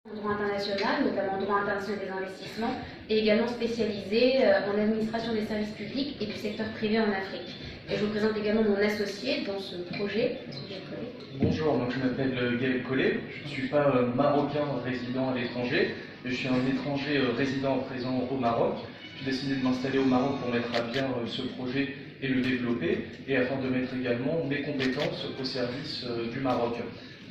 En droit international, notamment en droit international des investissements, et également spécialisé en administration des services publics et du secteur privé en Afrique. Et je vous présente également mon associé dans ce projet. Bonjour, donc je m'appelle Gaël Collet. Je ne suis pas marocain résident à l'étranger, mais je suis un étranger résident présent au Maroc. J'ai décidé de m'installer au Maroc pour mettre à bien ce projet et le développer, et afin de mettre également mes compétences au service du Maroc.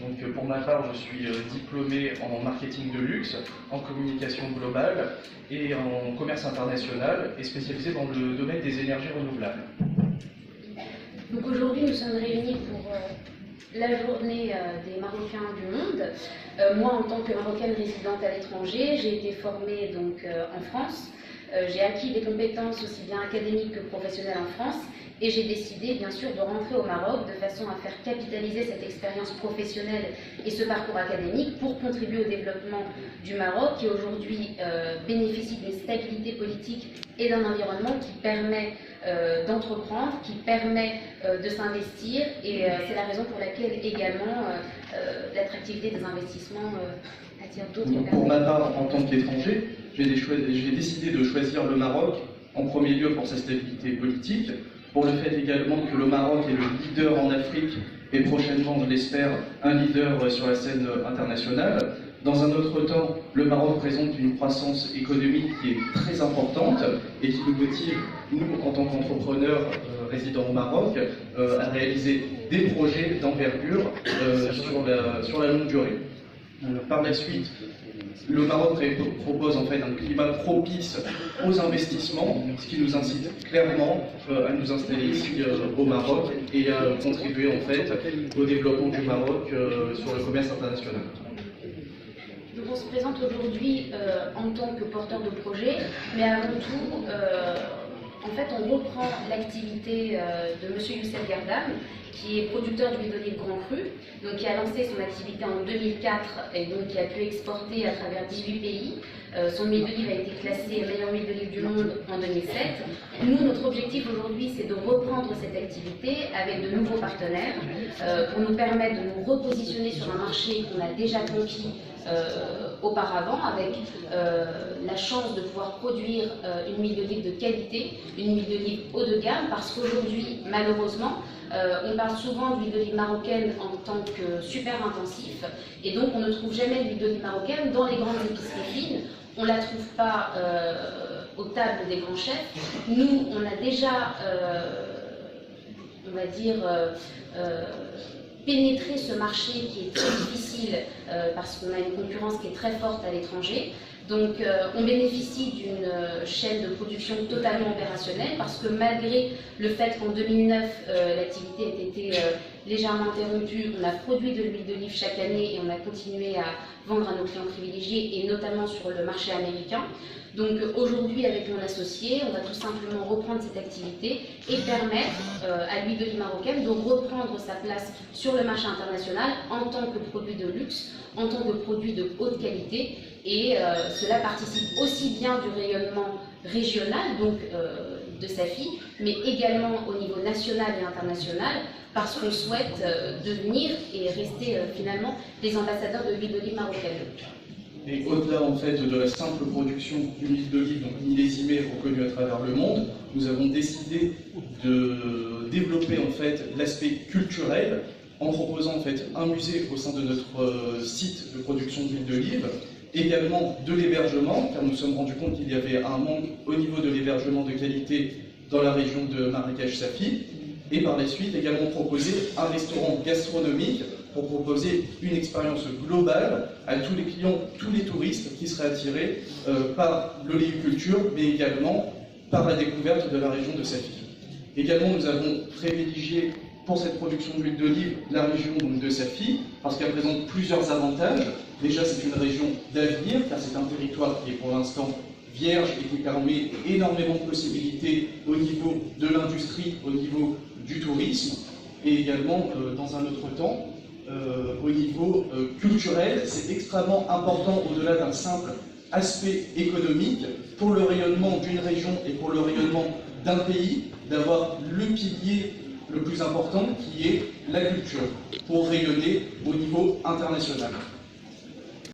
Donc pour ma part, je suis diplômé en marketing de luxe, en communication globale et en commerce international, et spécialisé dans le domaine des énergies renouvelables. Donc aujourd'hui, nous sommes réunis pour la journée des Marocains du monde. Moi, en tant que Marocaine résidente à l'étranger, j'ai été formée donc, en France. J'ai acquis des compétences aussi bien académiques que professionnelles en France, et j'ai décidé bien sûr de rentrer au Maroc de façon à faire capitaliser cette expérience professionnelle et ce parcours académique pour contribuer au développement du Maroc, qui aujourd'hui bénéficie d'une stabilité politique et d'un environnement qui permet d'entreprendre, qui permet de s'investir, et c'est la raison pour laquelle également l'attractivité des investissements attire d'autres personnes. Pour ma part, en tant qu'étranger, j'ai décidé de choisir le Maroc en premier lieu pour sa stabilité politique, pour le fait également que le Maroc est le leader en Afrique et prochainement, je l'espère, un leader sur la scène internationale. Dans un autre temps, le Maroc présente une croissance économique qui est très importante et qui nous motive, nous, en tant qu'entrepreneurs résidant au Maroc, à réaliser des projets d'envergure sur la longue durée. Par la suite, le Maroc propose en fait un climat propice aux investissements, ce qui nous incite clairement à nous installer ici au Maroc et à contribuer en fait au développement du Maroc sur le commerce international. Donc on se présente aujourd'hui en tant que porteur de projet, mais avant tout, en fait, on reprend l'activité de M. Youssef Gardam, qui est producteur d'huile d'olive Grand Cru, donc qui a lancé son activité en 2004 et donc qui a pu exporter à travers 18 pays. Son huile d'olive a été classée meilleure huile d'olive du monde en 2007. Nous, notre objectif aujourd'hui, c'est de reprendre cette activité avec de nouveaux partenaires pour nous permettre de nous repositionner sur un marché qu'on a déjà conquis auparavant, avec la chance de pouvoir produire une huile d'olive de qualité, une huile d'olive haut de gamme, parce qu'aujourd'hui, malheureusement, on parle souvent d'huile d'olive marocaine en tant que super intensif, et donc on ne trouve jamais d'huile d'olive marocaine dans les grandes épiceries fines. On ne la trouve pas aux tables des grands chefs. Nous, on a déjà, on va dire, pénétrer ce marché qui est très difficile parce qu'on a une concurrence qui est très forte à l'étranger. Donc on bénéficie d'une chaîne de production totalement opérationnelle, parce que malgré le fait qu'en 2009 l'activité ait été légèrement interrompue, on a produit de l'huile d'olive chaque année et on a continué à vendre à nos clients privilégiés, et notamment sur le marché américain. Donc aujourd'hui, avec mon associé, on va tout simplement reprendre cette activité et permettre à l'huile d'olive marocaine de reprendre sa place sur le marché international en tant que produit de luxe, en tant que produit de haute qualité, et cela participe aussi bien du rayonnement régional, donc de Safi, mais également au niveau national et international, parce qu'on souhaite devenir et rester finalement les ambassadeurs de l'huile d'olive marocaine. Et au-delà en fait de la simple production d'une huile d'olive, donc millésimée, reconnue à travers le monde, nous avons décidé de développer en fait l'aspect culturel en proposant en fait un musée au sein de notre site de production d'huile d'olive, également de l'hébergement, car nous nous sommes rendus compte qu'il y avait un manque au niveau de l'hébergement de qualité dans la région de Marrakech-Safi, et par la suite également proposer un restaurant gastronomique pour proposer une expérience globale à tous les clients, tous les touristes qui seraient attirés par l'oléiculture, mais également par la découverte de la région de Safi. Également, nous avons privilégié pour cette production d'huile d'olive la région de Safi, parce qu'elle présente plusieurs avantages. Déjà, c'est une région d'avenir, car c'est un territoire qui est pour l'instant vierge et qui permet énormément de possibilités au niveau de l'industrie, au niveau du tourisme, et également, dans un autre temps, au niveau culturel, c'est extrêmement important, au-delà d'un simple aspect économique, pour le rayonnement d'une région et pour le rayonnement d'un pays, d'avoir le pilier le plus important qui est la culture, pour rayonner au niveau international.